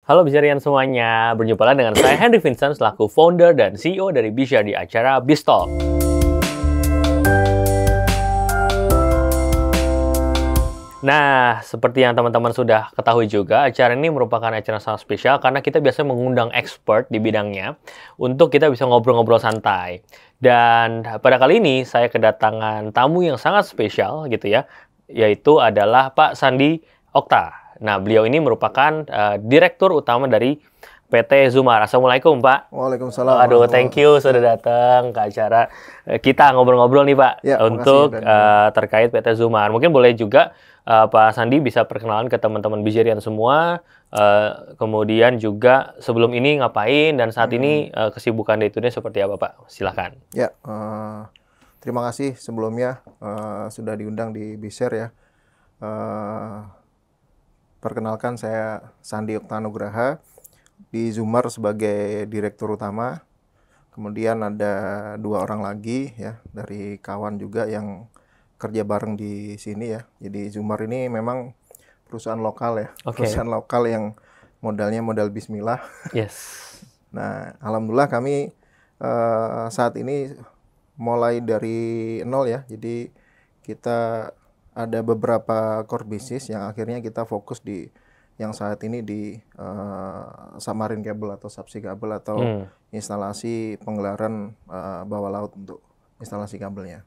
Halo Bizarian semuanya, berjumpa lagi dengan saya Henry Vincent selaku founder dan CEO dari Bizar di acara Biztalk. Nah, seperti yang teman-teman sudah ketahui juga, acara ini merupakan acara sangat spesial karena kita biasa mengundang expert di bidangnya untuk kita bisa ngobrol-ngobrol santai. Dan pada kali ini saya kedatangan tamu yang sangat spesial gitu ya, yaitu adalah Pak Sandi Okta. Nah, beliau ini merupakan direktur utama dari PT Zumar. Assalamualaikum, Pak. Waalaikumsalam. Aduh, thank you sudah datang ke acara kita ngobrol-ngobrol nih, Pak, Ya, untuk makasih, terkait PT Zumar. Mungkin boleh juga Pak Sandi bisa perkenalan ke teman-teman Bizarian semua, kemudian juga sebelum ini ngapain dan saat ini kesibukan day-to-day seperti apa, Pak? Silakan. Ya, terima kasih sebelumnya sudah diundang di Bizar ya. Perkenalkan saya Sandi Okta Nugraha di Zumar sebagai direktur utama. Kemudian ada 2 orang lagi ya dari kawan juga yang kerja bareng di sini ya. Jadi Zumar ini memang perusahaan lokal ya, perusahaan lokal yang modalnya modal bismillah. Yes. Nah, alhamdulillah kami saat ini mulai dari nol ya. Jadi kita ada beberapa core business yang akhirnya kita fokus di yang saat ini di submarine cable atau subsea kabel atau instalasi penggelaran bawah laut untuk instalasi kabelnya.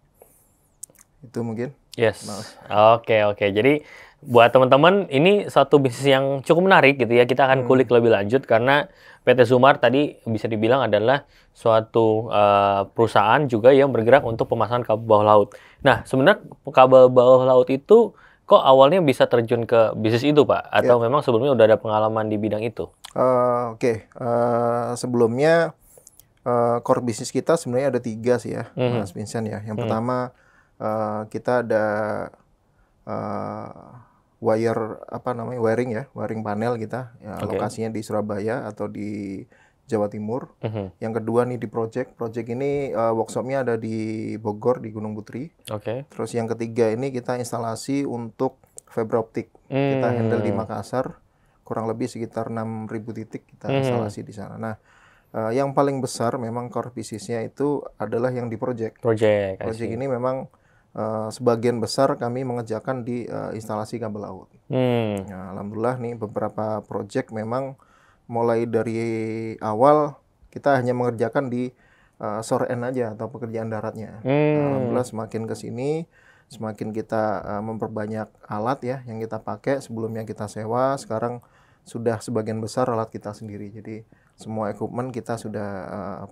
Itu mungkin. Yes. Oke. Jadi buat teman-teman ini satu bisnis yang cukup menarik gitu ya. Kita akan kulik lebih lanjut karena PT Zumar tadi bisa dibilang adalah suatu perusahaan juga yang bergerak untuk pemasangan kabel bawah laut. Nah, sebenarnya kabel bawah laut itu kok awalnya bisa terjun ke bisnis itu, Pak? Atau memang sebelumnya udah ada pengalaman di bidang itu? Sebelumnya core bisnis kita sebenarnya ada 3 sih ya, Mas Vincent ya. Yang pertama kita ada wiring panel kita, ya, lokasinya di Surabaya atau di Jawa Timur. Yang kedua nih di project ini workshopnya ada di Bogor di Gunung Putri. Terus yang ketiga ini kita instalasi untuk fiber optik. Kita handle di Makassar, kurang lebih sekitar 6.000 titik kita instalasi di sana. Nah, yang paling besar memang core bisnisnya itu adalah yang di project. Project ini memang sebagian besar kami mengerjakan di instalasi kabel laut. Nah, alhamdulillah nih beberapa project memang mulai dari awal kita hanya mengerjakan di shore end aja atau pekerjaan daratnya. Nah, alhamdulillah semakin ke sini semakin kita memperbanyak alat ya yang kita pakai. Sebelumnya kita sewa, sekarang sudah sebagian besar alat kita sendiri. Jadi semua equipment kita sudah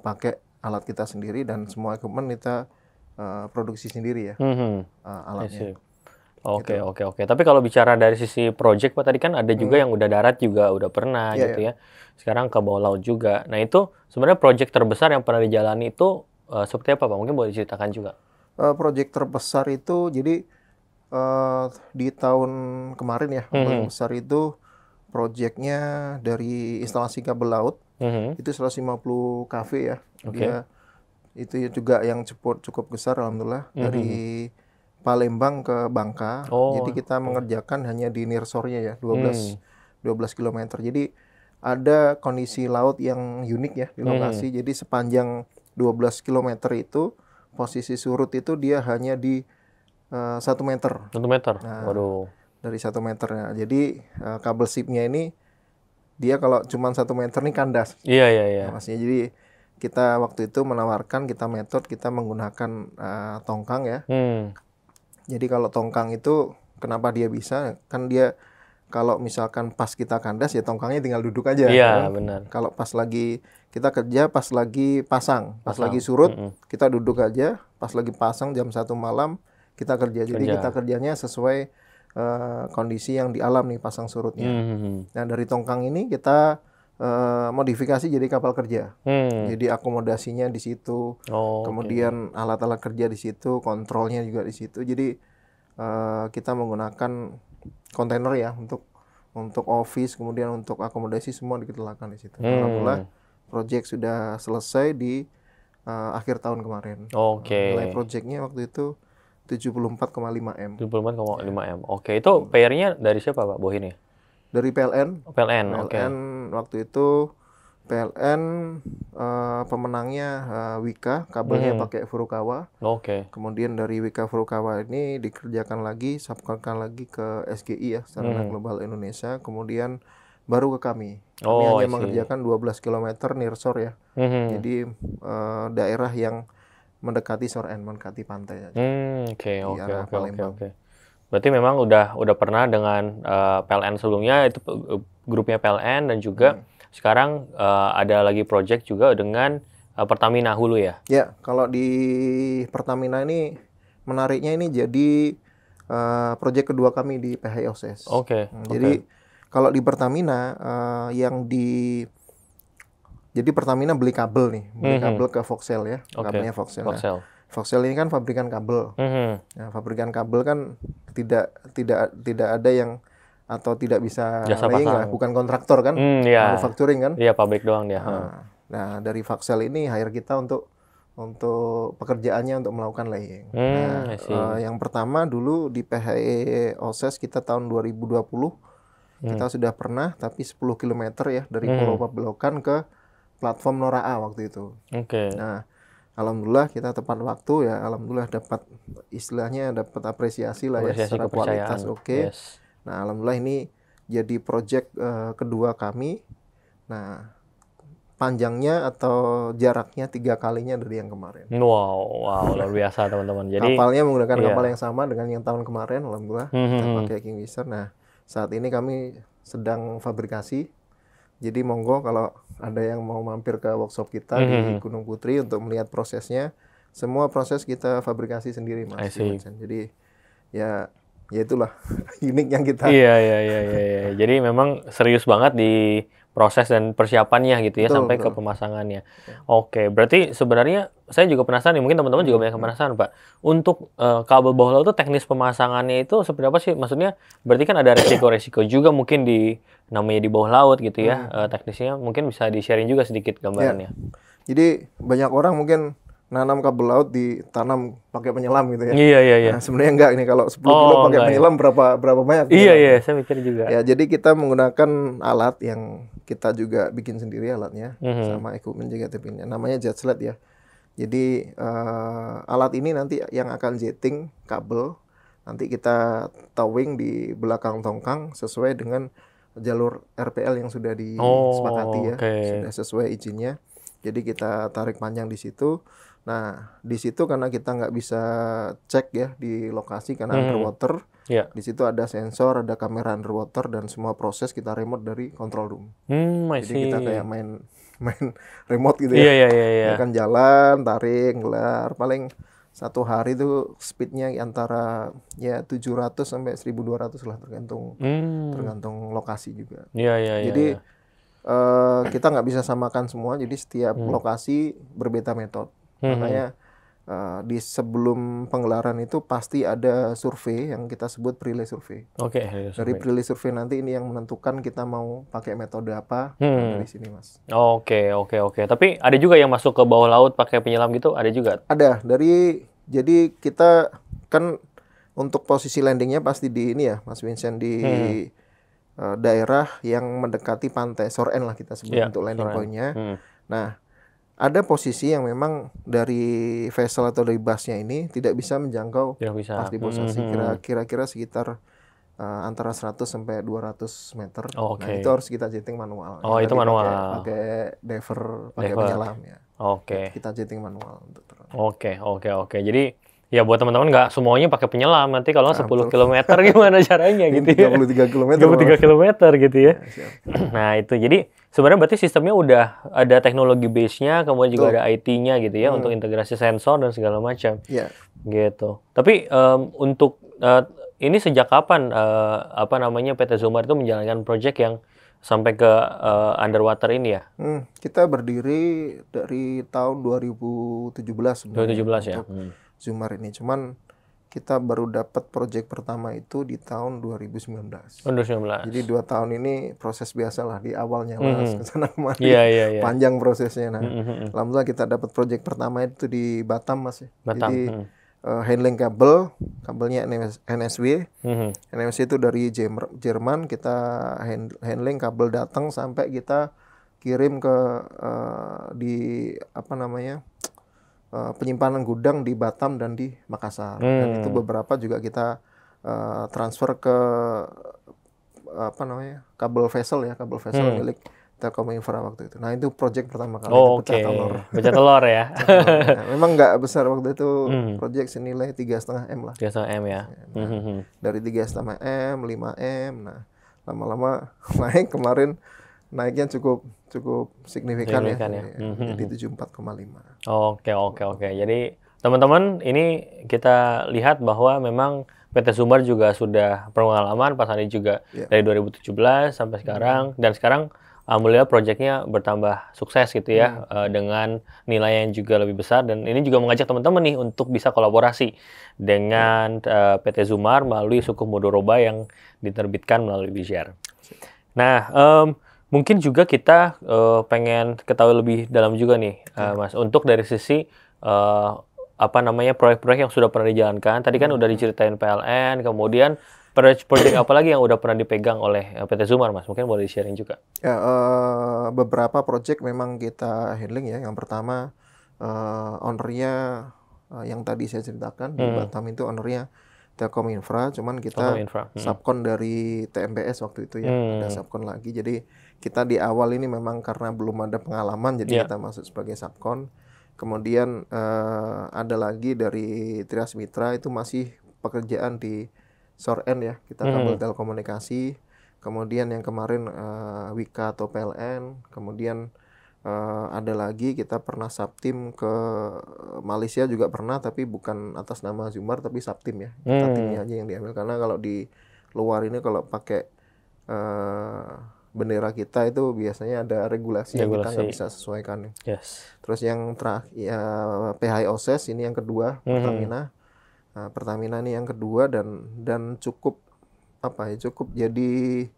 pakai alat kita sendiri dan semua equipment kita produksi sendiri ya alatnya. Oke. Tapi kalau bicara dari sisi project, Pak, tadi kan ada juga yang udah darat juga udah pernah gitu ya. Sekarang ke bawah laut juga. Nah, itu sebenarnya project terbesar yang pernah dijalani itu seperti apa, Pak? Mungkin boleh diceritakan juga. Project terbesar itu jadi di tahun kemarin ya, paling besar itu projectnya dari instalasi kabel laut. Itu 150 kV ya. Dia itu juga yang cukup besar alhamdulillah dari Palembang ke Bangka. Jadi kita mengerjakan hanya di nearshore-nya ya, 12 km. Jadi ada kondisi laut yang unik ya di lokasi. Jadi sepanjang 12 km itu posisi surut itu dia hanya di 1 meter. 1 meter. Nah, Waduh. Dari 1 meter. Nah, jadi kabel ship-nya ini dia kalau cuma 1 meter nih kandas. Iya. Nah, maksudnya jadi kita waktu itu menawarkan kita menggunakan tongkang ya. Jadi kalau tongkang itu kenapa dia bisa? Kan dia kalau misalkan pas kita kandas ya tongkangnya tinggal duduk aja. Iya, benar. Kalau pas lagi kita kerja, pas lagi pasang. Lagi surut, kita duduk aja. Pas lagi pasang jam 1 malam kita kerja. Jadi kita kerjanya sesuai kondisi yang di alam nih pasang surutnya. Nah, dari tongkang ini kita modifikasi jadi kapal kerja. Jadi akomodasinya di situ, kemudian alat-alat kerja di situ, kontrolnya juga di situ. Jadi kita menggunakan kontainer ya untuk office, kemudian untuk akomodasi semua kita lakukan di situ. Alhamdulillah project sudah selesai di akhir tahun kemarin. Nilai projectnya waktu itu 74,5 M. 74,5 M. Oke, itu payernya dari siapa, Pak, Bohin ya? Dari PLN. PLN, oke. PLN waktu itu PLN pemenangnya Wika, kabelnya pakai Furukawa. Oke. Kemudian dari Wika Furukawa ini dikerjakan lagi, subkonkan lagi ke SGI ya, Sarana Global Indonesia. Kemudian baru ke kami. Kami hanya mengerjakan 12 km nearshore ya. Jadi daerah yang mendekati shore end, mendekati pantai. Oke. Berarti memang udah pernah dengan PLN sebelumnya, itu grupnya PLN, dan juga sekarang ada lagi project juga dengan Pertamina Hulu ya? Ya, kalau di Pertamina ini menariknya ini jadi project kedua kami di PHI OSES. Jadi kalau di Pertamina jadi Pertamina beli kabel nih, kabel ke Voxel ya, kabelnya Voxel. Voxel ini kan pabrikan kabel. Nah, pabrikan kabel kan tidak ada yang atau tidak bisa laying lah, bukan kontraktor kan, manufacturing kan? Iya, pabrik doang dia. Nah, dari Voxel ini hire kita untuk pekerjaannya untuk melakukan laying. Yang pertama dulu di PHI OSES kita tahun 2020 kita sudah pernah, tapi 10 km ya dari Pulau Pabelokan ke platform Nora A waktu itu. Nah, alhamdulillah kita tepat waktu ya, alhamdulillah dapat apresiasi lah ya secara kualitas. Nah, alhamdulillah ini jadi project kedua kami. Nah, panjangnya atau jaraknya 3 kalinya dari yang kemarin. Wow, luar biasa teman-teman. Jadi kapalnya menggunakan kapal yang sama dengan yang tahun kemarin, alhamdulillah kita pakai Kingfisher. Nah, saat ini kami sedang fabrikasi. Jadi monggo kalau ada yang mau mampir ke workshop kita di Gunung Putri untuk melihat prosesnya. Semua proses kita fabrikasi sendiri, Mas. Jadi ya itulah unik yang kita. Iya. Jadi memang serius banget di proses dan persiapannya gitu ya, sampai ke pemasangannya. Oke, berarti sebenarnya saya juga penasaran nih, mungkin teman-teman juga banyak penasaran, Pak. Untuk kabel bawah laut itu teknis pemasangannya itu seperti apa sih? Maksudnya berarti kan ada resiko-resiko juga mungkin namanya di bawah laut gitu ya. Teknisnya mungkin bisa di-sharing juga sedikit gambarannya. Jadi banyak orang mungkin nanam kabel laut ditanam pakai penyelam gitu ya. Iya. Nah, sebenarnya enggak, ini kalau 10 kilo pakai penyelam berapa banyak? Iya, saya mikir juga. Ya, jadi kita menggunakan alat yang kita juga bikin sendiri alatnya, sama equipment juga tipenya. Namanya jet sled ya. Jadi alat ini nanti yang akan jetting kabel, nanti kita towing di belakang tongkang sesuai dengan jalur RPL yang sudah disepakati ya, sudah sesuai izinnya. Jadi kita tarik panjang di situ. Nah, di situ karena kita nggak bisa cek ya di lokasi karena underwater. Di situ ada sensor, ada kamera underwater, dan semua proses kita remote dari control room. Jadi kita kayak main remote gitu ya. Iya. Kan jalan, tarik, gelar. Paling satu hari itu speednya antara ya 700 sampai 1200 lah, tergantung lokasi juga. Jadi kita nggak bisa samakan semua. Jadi setiap lokasi berbeda metode. Makanya di sebelum penggelaran itu pasti ada survei yang kita sebut pre-lay survey. Dari pre-lay survey nanti ini yang menentukan kita mau pakai metode apa dari sini, Mas. Oke. Tapi ada juga yang masuk ke bawah laut pakai penyelam gitu, ada juga? Ada. Jadi kita kan untuk posisi landingnya pasti di ini ya, Mas Vincent, di daerah yang mendekati pantai, shore end lah kita sebut untuk landing point-nya. Nah, ada posisi yang memang dari vessel atau dari busnya ini tidak bisa menjangkau pasti posisi. Kira-kira sekitar antara 100 sampai 200 meter. Nah, itu harus kita jetting manual. Itu manual. Pakai diver, pakai penyelam ya. Kita jetting manual untuk Oke. Jadi ya buat teman-teman nggak semuanya pakai penyelam. Nanti kalau 10 km gimana caranya gitu ya? 33 km. 33 km gitu ya. Nah, itu jadi sebenarnya berarti sistemnya udah ada teknologi base-nya, kemudian juga ada IT-nya gitu ya, untuk integrasi sensor dan segala macam. Gitu. Tapi untuk ini sejak kapan PT Zumar itu menjalankan project yang sampai ke underwater ini ya? Kita berdiri dari tahun 2017 sebenarnya. 2017 ya. Zumar ini, cuman kita baru dapat project pertama itu di tahun 2019. 2019. Jadi 2 tahun ini proses biasa lah di awalnya, Mas, kesana kemari. Panjang prosesnya. Nah, alhamdulillah kita dapat project pertama itu di Batam, Mas. Jadi handling kabelnya NSW. NSW itu dari Jerman, kita handling kabel datang sampai kita kirim ke di apa namanya penyimpanan gudang di Batam dan di Makassar. Dan itu beberapa juga kita transfer ke apa namanya kabel vessel milik Telkom Infra waktu itu. Nah itu project pertama kali itu pecah telur. Pecah telur ya. Memang nggak besar waktu itu, project senilai 3,5 M lah. 3,5 M ya. Nah, dari 3,5 M, 5 M. Nah lama-lama naik, kemarin naiknya cukup signifikan ya. Jadi 74,5. Oke. Jadi teman-teman ini kita lihat bahwa memang PT Sumbar juga sudah pengalaman, Pak Sandi juga dari 2017 sampai sekarang, dan sekarang alhamdulillah proyeknya bertambah sukses gitu ya, dengan nilai yang juga lebih besar, dan ini juga mengajak teman-teman nih untuk bisa kolaborasi dengan PT Sumbar melalui suku Mudoroba yang diterbitkan melalui BJR. Nah, mungkin juga kita pengen ketahui lebih dalam juga nih, Mas, untuk dari sisi apa namanya proyek-proyek yang sudah pernah dijalankan. Tadi kan udah diceritain PLN, kemudian proyek apa lagi yang udah pernah dipegang oleh PT Sumbar, Mas? Mungkin boleh di-sharing juga. Ya, beberapa proyek memang kita handling ya. Yang pertama, ownernya yang tadi saya ceritakan di Batam itu ownernya Telkom Infra, cuman kita subkon dari TMBS waktu itu ya, ada subkon lagi. Jadi kita di awal ini memang karena belum ada pengalaman, jadi kita masuk sebagai subkon. Kemudian ada lagi dari Trias Mitra, itu masih pekerjaan di Shore End ya, kita kabel telekomunikasi. Kemudian yang kemarin Wika atau PLN. Kemudian ada lagi kita pernah subtim ke Malaysia juga pernah, tapi bukan atas nama Sumbar tapi subtim ya. Kita timnya aja yang diambil, karena kalau di luar ini kalau pakai bendera kita itu biasanya ada regulasi yang kita nggak bisa sesuaikan. Terus yang terakhir ya PHIOSES, ini yang kedua Pertamina. Nah, Pertamina ini yang kedua, dan cukup jadi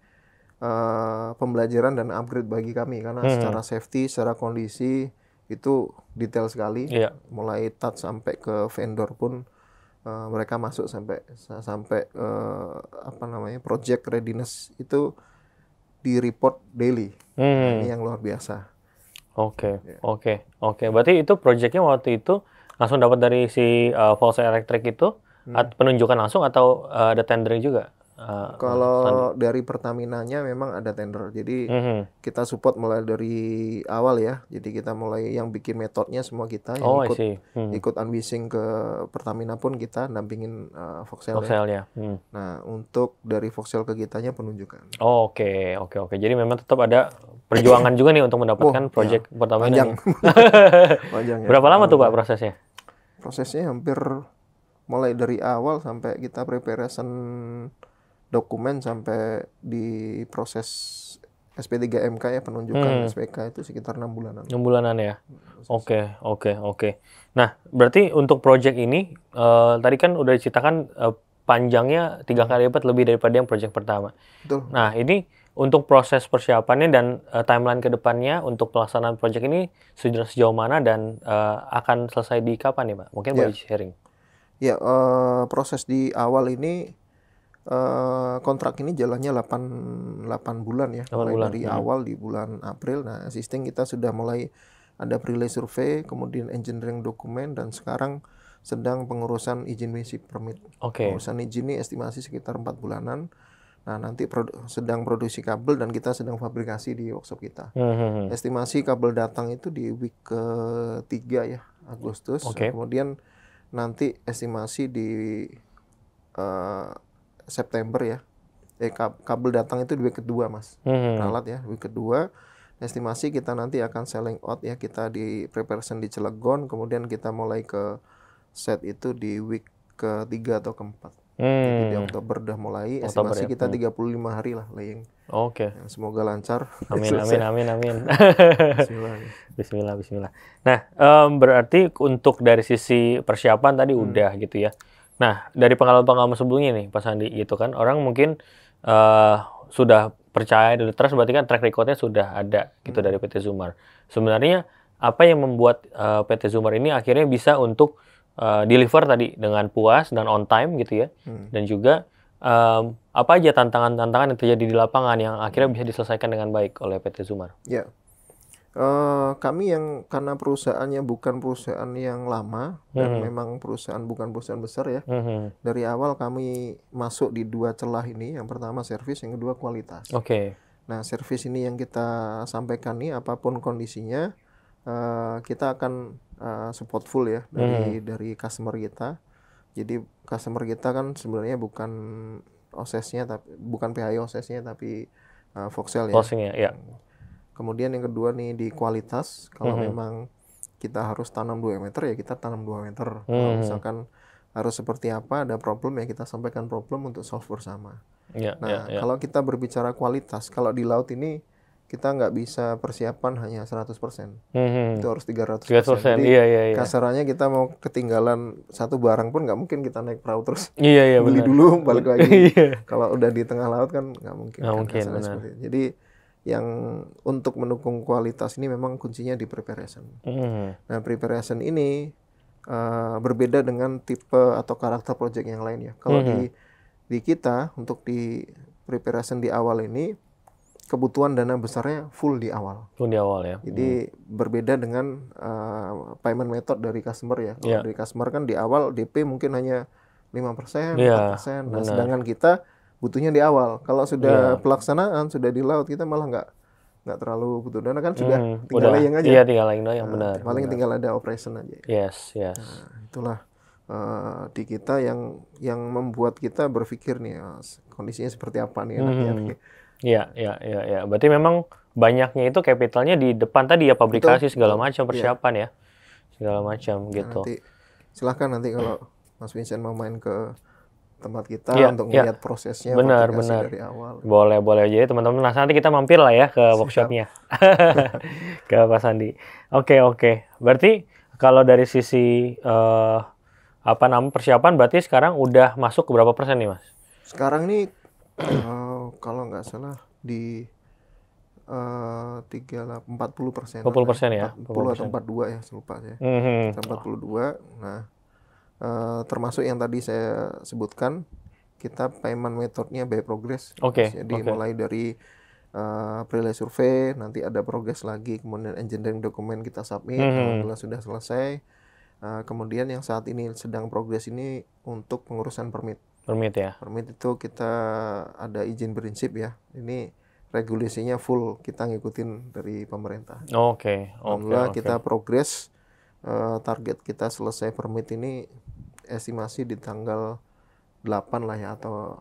pembelajaran dan upgrade bagi kami, karena secara safety, secara kondisi itu detail sekali. Mulai touch sampai ke vendor pun mereka masuk sampai apa namanya project readiness itu di report daily. Ini yang luar biasa. Oke. Berarti itu proyeknya waktu itu langsung dapat dari si Volkswagen Electric itu penunjukan langsung atau ada tendering juga? Kalau dari Pertaminanya memang ada tender. Jadi kita support mulai dari awal ya. Jadi kita mulai yang bikin metodenya semua kita, yang ikut unleashing ke Pertamina pun kita dampingin Voxel ya. Nah, untuk dari Voxel ke kitanya penunjukan. Oke. Jadi memang tetap ada perjuangan juga nih untuk mendapatkan proyek Pertamina. Panjang ya. Berapa lama tuh Pak prosesnya? Prosesnya hampir mulai dari awal sampai kita preparation dokumen sampai di proses SP3MK ya, penunjukan SPK itu sekitar 6 bulanan. 6 bulanan ya. Oke. Nah, berarti untuk proyek ini tadi kan udah diceritakan panjangnya 3 kali lipat lebih daripada yang proyek pertama. Betul. Nah, ini untuk proses persiapannya dan timeline ke depannya untuk pelaksanaan proyek ini sudah sejauh mana dan akan selesai di kapan nih, Pak? Mungkin boleh sharing. Ya, proses di awal ini kontrak ini jalannya 8 bulan ya. Dari awal di bulan April. Nah, existing kita sudah mulai ada pre-lay survey, kemudian engineering dokumen, dan sekarang sedang pengurusan izin basic permit. Pengurusan izin ini estimasi sekitar 4 bulanan. Nah, nanti sedang produksi kabel dan kita sedang fabrikasi di workshop kita. Estimasi kabel datang itu di week ke-3 ya, Agustus. Kemudian nanti estimasi di September ya. Kabel datang itu di week kedua, Mas. Ralat ya, week kedua. Estimasi kita nanti akan selling out ya, kita di preparation di Cilegon, kemudian kita mulai ke set itu di week ke-3 atau ke-4. Jadi di Oktober udah mulai, estimasi kita 35 hari lah laying. Semoga lancar. Amin. Bismillah. Nah, berarti untuk dari sisi persiapan tadi udah gitu ya. Nah, dari pengalaman sebelumnya nih, Pak Sandi, gitu kan, orang mungkin sudah percaya dulu, trust berarti kan track record-nya sudah ada gitu dari PT Sumbar. Sebenarnya apa yang membuat PT Sumbar ini akhirnya bisa untuk deliver tadi dengan puas dan on time gitu ya. Dan juga apa aja tantangan-tantangan yang terjadi di lapangan yang akhirnya bisa diselesaikan dengan baik oleh PT Zumar? Ya, kami yang karena perusahaannya bukan perusahaan yang lama dan memang bukan perusahaan besar ya. Dari awal kami masuk di dua celah ini. Yang pertama servis, yang kedua kualitas. Nah, servis ini yang kita sampaikan nih, apapun kondisinya, kita akan support full ya dari customer kita. Jadi customer kita kan sebenarnya bukan OSES-nya, tapi bukan PHI OSES-nya, tapi Voxel ya. Ya. Kemudian yang kedua nih di kualitas, kalau memang kita harus tanam 2 meter ya kita tanam 2 meter. Kalau misalkan harus seperti apa, ada problem ya kita sampaikan problem untuk solve bersama. Kalau kita berbicara kualitas, kalau di laut ini kita nggak bisa persiapan hanya 100%. Itu harus 300%. Jadi kasarannya kita mau ketinggalan satu barang pun nggak mungkin kita naik perahu terus beli dulu balik lagi. Kalau udah di tengah laut kan nggak mungkin. Jadi yang untuk mendukung kualitas ini memang kuncinya di preparation. Nah, preparation ini berbeda dengan tipe atau karakter project yang lain ya. Kalau di kita untuk di preparation di awal ini kebutuhan dana besarnya full di awal. Full di awal ya. Jadi berbeda dengan payment method dari customer ya. Kalau dari customer kan di awal DP mungkin hanya 5%, 4%. Nah, sedangkan kita butuhnya di awal. Kalau sudah pelaksanaan, sudah di laut, kita malah nggak terlalu butuh dana kan sudah tinggal layang aja. Iya, tinggal layang doang, benar. Paling tinggal ada operation aja. Yes. Nah, itulah di kita yang membuat kita berpikir nih kondisinya seperti apa nih enaknya nih. Iya. Berarti memang banyaknya itu capitalnya di depan tadi ya, pabrikasi segala macam persiapan ya. Segala macam gitu. Nanti silahkan nanti kalau Mas Vincent mau main ke tempat kita untuk melihat prosesnya benar. dari awal. Boleh aja ya teman-teman. Nah, nanti kita mampir lah ya ke workshopnya. Ke Pak Sandi. Oke. Berarti kalau dari sisi persiapan berarti sekarang udah masuk ke berapa persen nih, Mas? Sekarang nih kalau nggak salah di 40%. 40% ya? 40 atau 42 ya, lupa saya. 42. Nah, termasuk yang tadi saya sebutkan, kita payment methodnya by progress. Jadi mulai dari pre-lay survey, nanti ada progress lagi, kemudian engineering dokumen kita submit, alhamdulillah sudah selesai. Kemudian yang saat ini sedang progress ini untuk pengurusan permit. Permit itu kita ada izin prinsip ya. Ini regulasinya full kita ngikutin dari pemerintah. Alhamdulillah kita progress. Target kita selesai permit ini estimasi di tanggal 8 lah ya, atau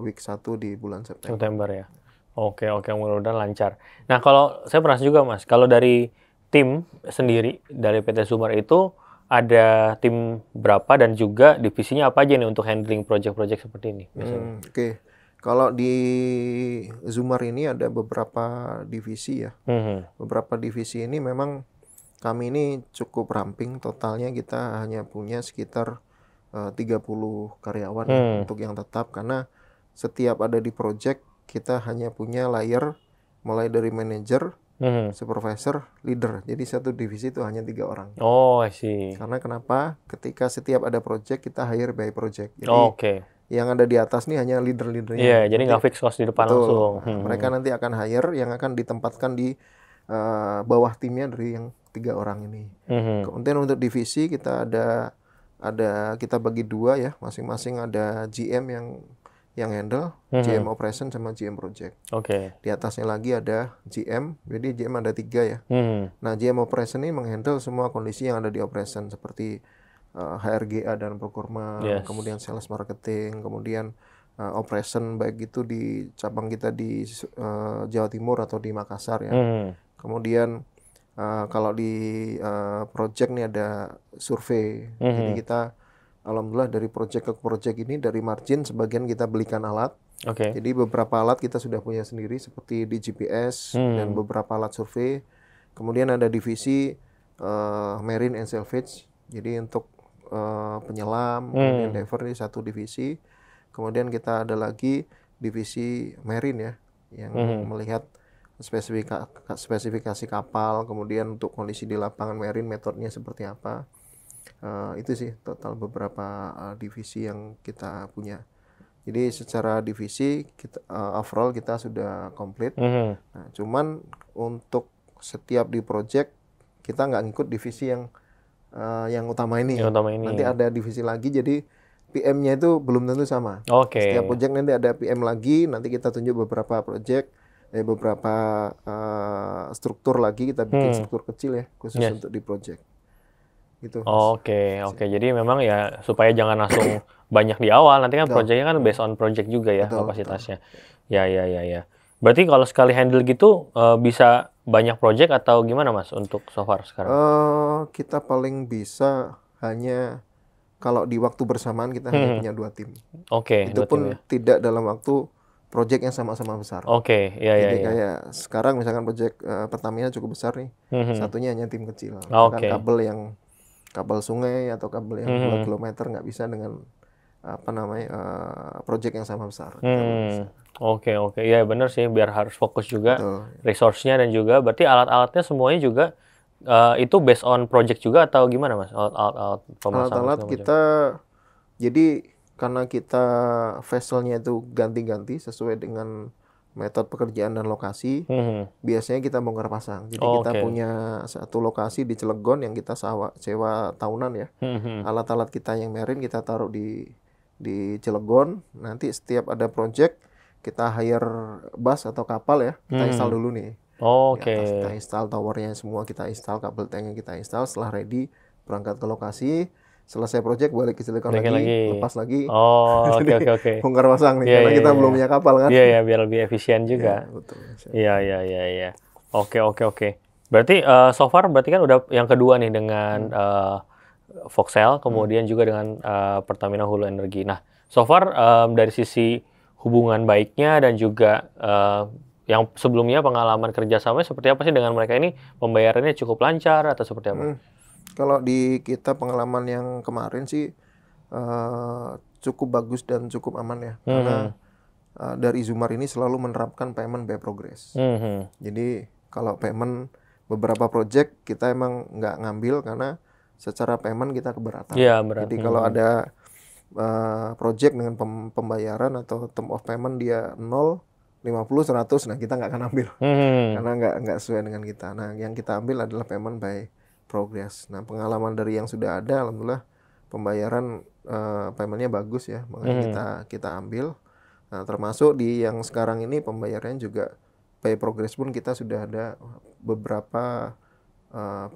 week 1 di bulan September ya. Oke, mudah-mudahan lancar. Nah, kalau saya penasaran juga Mas, kalau dari tim sendiri dari PT Zumar itu ada tim berapa dan juga divisinya apa aja nih untuk handling project-project seperti ini biasanya? Kalau di Zumar ini ada beberapa divisi ya. Beberapa divisi ini memang kami ini cukup ramping, totalnya kita hanya punya sekitar 30 karyawan untuk yang tetap, karena setiap ada di project kita hanya punya layer mulai dari manager, supervisor, leader. Jadi satu divisi itu hanya 3 orang. I see. Karena kenapa? Ketika setiap ada project kita hire by project. Jadi yang ada di atas nih hanya leader-leadernya. Jadi nggak fix cost di depan langsung. Mereka nanti akan hire yang akan ditempatkan di bawah timnya dari yang 3 orang ini. Kemudian untuk divisi kita ada kita bagi 2 ya, masing-masing ada GM yang handle, GM operation sama GM project. Di atasnya lagi ada GM, jadi GM ada 3 ya. Nah, GM operation ini menghandle semua kondisi yang ada di operation seperti HRGA dan procurement, kemudian sales marketing, kemudian operation baik itu di cabang kita di Jawa Timur atau di Makassar ya. Kemudian kalau di project nih ada survei. Jadi kita alhamdulillah dari project ke project ini dari margin sebagian kita belikan alat. Jadi beberapa alat kita sudah punya sendiri seperti di GPS dan beberapa alat survei. Kemudian ada divisi marine and salvage. Jadi untuk penyelam, kemudian diver ini satu divisi. Kemudian kita ada lagi divisi marine ya yang melihat spesifikasi kapal, kemudian untuk kondisi di lapangan marine metodenya seperti apa. Itu sih total beberapa divisi yang kita punya. Jadi secara divisi kita overall kita sudah komplit. Nah, cuman untuk setiap di project kita nggak ngikut divisi yang utama ini. Nanti ada divisi lagi, jadi PM-nya itu belum tentu sama. Setiap project nanti ada PM lagi, nanti kita tunjuk beberapa project, beberapa struktur lagi, kita bikin struktur kecil ya, khusus untuk di project. Gitu. Oke. Jadi memang ya supaya jangan langsung banyak di awal, nanti kan projectnya kan based on project juga ya, kapasitasnya. Ya. Berarti kalau sekali handle gitu bisa banyak project atau gimana Mas untuk so far sekarang? Kita paling bisa hanya kalau di waktu bersamaan kita hanya punya 2 tim. Itu pun tidak dalam waktu project yang sama-sama besar. Jadi kayak sekarang misalkan project Pertamina cukup besar nih, satunya hanya tim kecil. Kabel sungai atau kabel yang 2 kilometer nggak bisa dengan project yang sama besar. Oke. Ya benar sih, biar harus fokus juga resource-nya, dan juga berarti alat-alatnya semuanya juga itu based on project juga atau gimana Mas? Alat pemasangan alat kita, jadi karena kita vesselnya itu ganti-ganti sesuai dengan metode pekerjaan dan lokasi, biasanya kita bongkar pasang. Jadi kita punya satu lokasi di Cilegon yang kita sewa tahunan ya. Alat-alat kita yang marine kita taruh di Cilegon. Nanti setiap ada project kita hire bus atau kapal ya, kita install dulu nih. Kita install towernya semua, kita install kabel tanknya, kita install. Setelah ready berangkat ke lokasi. Selesai project balik ke Cilegon lagi, lepas lagi. Oke. Bongkar pasang nih, karena kita belum punya kapal kan. Iya, biar lebih efisien juga. Iya. Oke. Berarti so far berarti kan udah yang kedua nih dengan Voxel, kemudian juga dengan Pertamina Hulu Energi. Nah, so far dari sisi hubungan baiknya dan juga yang sebelumnya pengalaman kerjasamanya seperti apa sih dengan mereka ini? Pembayarannya cukup lancar atau seperti apa? Kalau di kita pengalaman yang kemarin sih cukup bagus dan cukup aman ya, karena dari Zumar ini selalu menerapkan payment by progress. Jadi kalau payment beberapa project kita emang nggak ngambil karena secara payment kita keberatan. Jadi kalau ada project dengan pembayaran atau term of payment dia 0, 50, 100, nah kita nggak akan ambil karena nggak sesuai dengan kita. Nah yang kita ambil adalah payment by progress. Nah pengalaman dari yang sudah ada, alhamdulillah pembayaran paymentnya bagus ya, makanya kita ambil. Nah termasuk di yang sekarang ini pembayarannya juga by progress pun kita sudah ada beberapa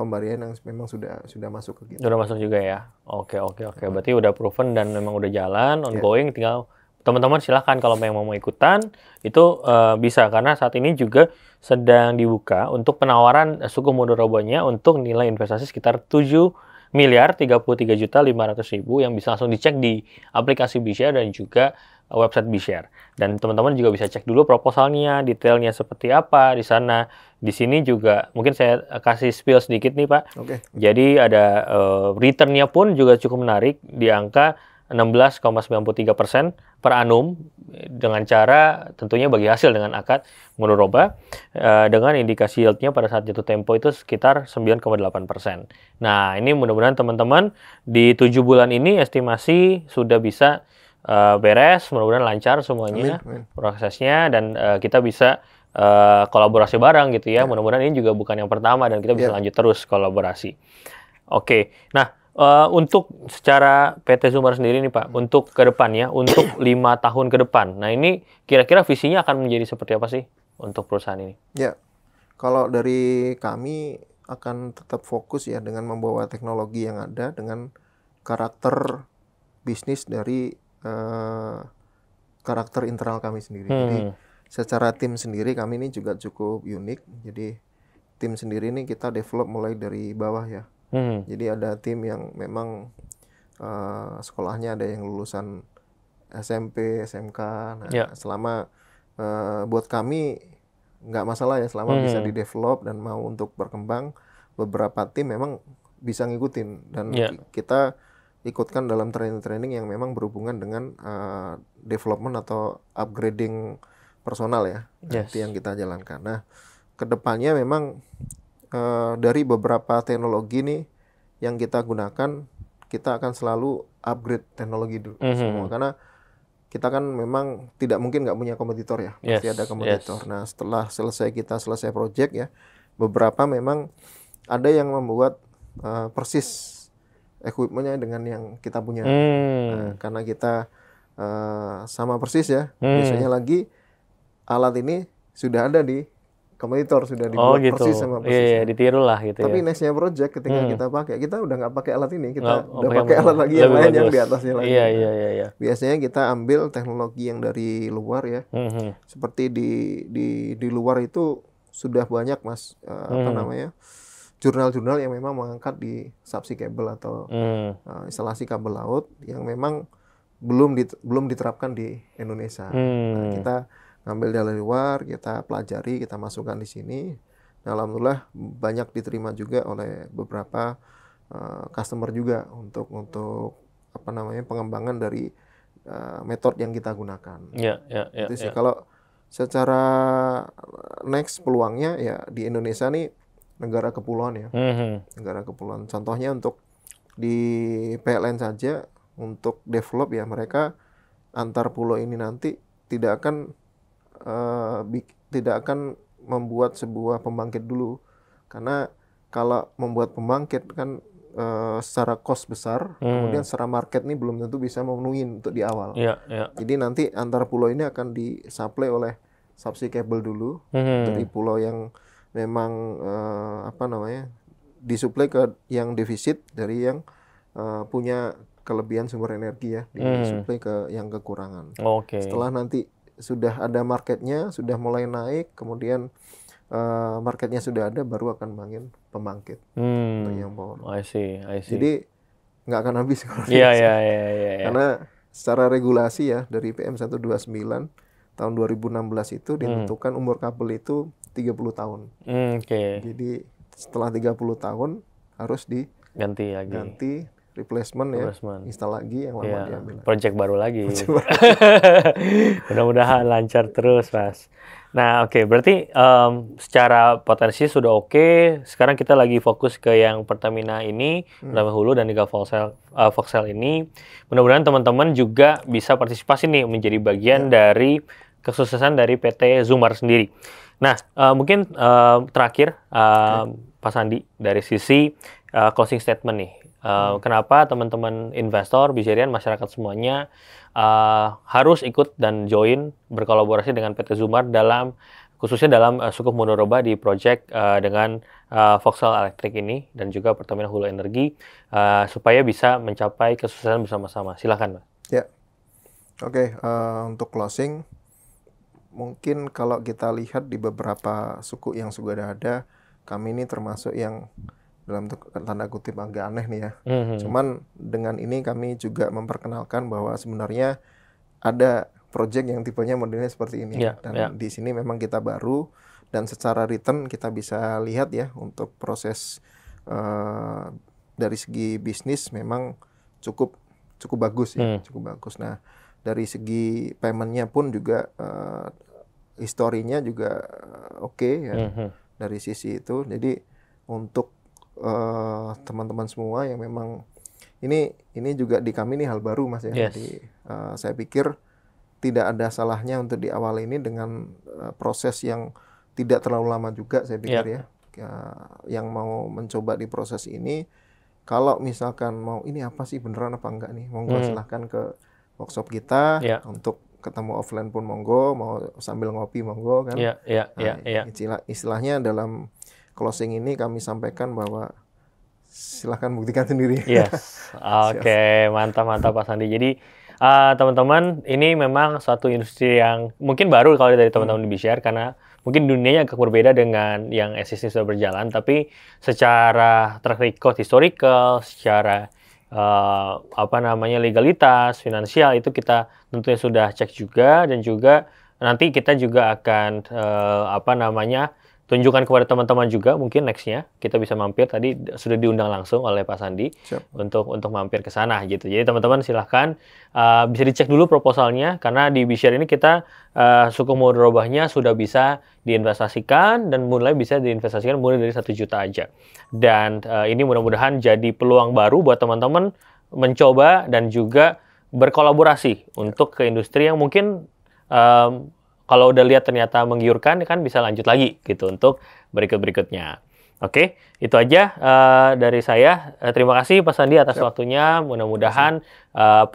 pemberian yang memang sudah masuk ke kita. Sudah masuk juga ya. Oke. Berarti udah proven dan memang udah jalan, ongoing. Tinggal teman-teman silahkan kalau memang mau ikutan itu bisa, karena saat ini juga sedang dibuka untuk penawaran suku mundur robonya untuk nilai investasi sekitar 7.033.500.000 yang bisa langsung dicek di aplikasi BShare dan juga website BShare. Dan teman-teman juga bisa cek dulu proposalnya, detailnya seperti apa di sana. Di sini juga mungkin saya kasih spill sedikit nih Pak. Jadi ada return-nya pun juga cukup menarik di angka 16,93% per annum, dengan cara tentunya bagi hasil dengan akad mundur roba, dengan indikasi yield-nya pada saat jatuh tempo itu sekitar 9,8%. Nah, ini mudah-mudahan teman-teman di 7 bulan ini estimasi sudah bisa beres, mudah-mudahan lancar semuanya. Amin. Prosesnya, dan kita bisa kolaborasi bareng gitu ya. Mudah-mudahan ini juga bukan yang pertama dan kita bisa lanjut terus kolaborasi. Oke. Nah, untuk secara PT Zumar sendiri nih Pak, untuk ke depannya, untuk 5 tahun ke depan, nah ini kira-kira visinya akan menjadi seperti apa sih untuk perusahaan ini? Ya, kalau dari kami akan tetap fokus ya dengan membawa teknologi yang ada dengan karakter bisnis dari karakter internal kami sendiri. Jadi secara tim sendiri kami ini juga cukup unik. Jadi tim sendiri ini kita develop mulai dari bawah ya. Jadi ada tim yang memang sekolahnya ada yang lulusan SMP, SMK. Nah, selama buat kami nggak masalah ya, selama bisa di-develop dan mau untuk berkembang. Beberapa tim memang bisa ngikutin dan kita ikutkan dalam training-training yang memang berhubungan dengan development atau upgrading personal ya. Itu yang kita jalankan. Nah, kedepannya memang dari beberapa teknologi nih yang kita gunakan kita akan selalu upgrade teknologi dulu semua, karena kita kan memang tidak mungkin nggak punya kompetitor ya, pasti ada kompetitor. Nah, setelah selesai project ya, beberapa memang ada yang membuat persis equipment-nya dengan yang kita punya. Nah, karena kita sama persis ya, biasanya lagi alat ini sudah ada di kompetitor, sudah dibuat persis sama persis. Iya, ditiru lah gitu. Tapi next-nya project ketika kita pakai, kita udah nggak pakai alat ini, kita udah pakai alat lagi yang lain yang di atasnya lagi. Iya. Biasanya kita ambil teknologi yang dari luar ya. Seperti di luar itu sudah banyak Mas, jurnal-jurnal yang memang mengangkat di subsea kabel atau instalasi kabel laut yang memang belum diterapkan di Indonesia. Nah, kita ngambil dari luar, kita pelajari, kita masukkan di sini. Nah, alhamdulillah banyak diterima juga oleh beberapa customer juga untuk pengembangan dari metode yang kita gunakan. Itu sih. Kalau secara next peluangnya ya di Indonesia nih negara kepulauan ya, negara kepulauan. Contohnya untuk di PLN saja untuk develop ya, mereka antar pulau ini nanti tidak akan membuat sebuah pembangkit dulu, karena kalau membuat pembangkit kan secara cost besar, kemudian secara market nih belum tentu bisa memenuhi untuk di awal. Jadi nanti antar pulau ini akan disuplai oleh subsea kabel dulu dari pulau yang memang disuplai ke yang defisit, dari yang punya kelebihan sumber energi ya, disuplai ke yang kekurangan. Setelah nanti sudah ada marketnya, sudah mulai naik, kemudian marketnya sudah ada, baru akan bangun pembangkit untuk yang power. I see. Jadi nggak akan habis kalau Karena secara regulasi ya dari PM 129 tahun 2016 itu ditentukan umur kabel itu 30 tahun. Jadi setelah 30 tahun harus diganti lagi. Replacement ya, install lagi yang lama diambil. Project baru lagi. Mudah-mudahan lancar terus, Mas. Nah, berarti secara potensi sudah oke. Sekarang kita lagi fokus ke yang Pertamina ini, Pertamina Hulu dan juga Voxel ini. Mudah-mudahan teman-teman juga bisa partisipasi nih menjadi bagian dari kesuksesan dari PT Zumar sendiri. Nah, mungkin terakhir Pak Sandi dari sisi closing statement nih. Kenapa teman-teman investor, Bijarian, masyarakat semuanya harus ikut dan join berkolaborasi dengan PT Zumar khususnya dalam Sukuk Mudoroba di project dengan Voxel Electric ini dan juga Pertamina Hulu Energi supaya bisa mencapai kesuksesan bersama-sama. Silakan, Pak. Ya, untuk closing, mungkin kalau kita lihat di beberapa suku yang sudah ada, kami ini termasuk yang dalam tanda kutip agak aneh nih ya. Cuman dengan ini kami juga memperkenalkan bahwa sebenarnya ada project yang tipenya modelnya seperti ini. Dan di sini memang kita baru, dan secara return kita bisa lihat ya, untuk proses dari segi bisnis memang cukup bagus ya, cukup bagus. Nah, dari segi paymentnya pun juga historinya juga oke ya, dari sisi itu. Jadi untuk teman-teman semua yang memang ini juga di kami ini hal baru Mas ya. Jadi saya pikir tidak ada salahnya untuk di awal ini dengan proses yang tidak terlalu lama juga, saya pikir yang mau mencoba di proses ini, kalau misalkan mau ini apa sih, beneran apa enggak nih, monggo silahkan ke workshop kita. Untuk ketemu offline pun monggo, mau sambil ngopi monggo kan. Istilahnya dalam closing ini kami sampaikan bahwa silahkan buktikan sendiri. Mantap Pak Sandi. Jadi teman-teman, ini memang suatu industri yang mungkin baru kalau dari teman-teman di BCR, karena mungkin dunianya agak berbeda dengan yang existing sudah berjalan, tapi secara track record historical, secara legalitas, finansial, itu kita tentunya sudah cek juga, dan juga nanti kita juga akan tunjukkan kepada teman-teman juga, mungkin nextnya kita bisa mampir. Tadi sudah diundang langsung oleh Pak Sandi untuk mampir ke sana gitu. Jadi teman-teman silahkan bisa dicek dulu proposalnya, karena di BCR ini kita Sukuk Mudorobahnya sudah bisa diinvestasikan dan mulai bisa diinvestasikan mulai dari 1 juta aja. Dan ini mudah-mudahan jadi peluang baru buat teman-teman mencoba dan juga berkolaborasi untuk ke industri yang mungkin kalau udah lihat ternyata menggiurkan, kan bisa lanjut lagi gitu untuk berikut-berikutnya. Oke, itu aja dari saya. Terima kasih Pak Sandi atas waktunya. Mudah-mudahan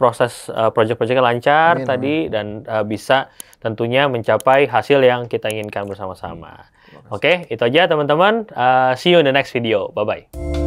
proses proyek-proyeknya lancar tadi dan bisa tentunya mencapai hasil yang kita inginkan bersama-sama. Oke, itu aja teman-teman. See you in the next video. Bye-bye.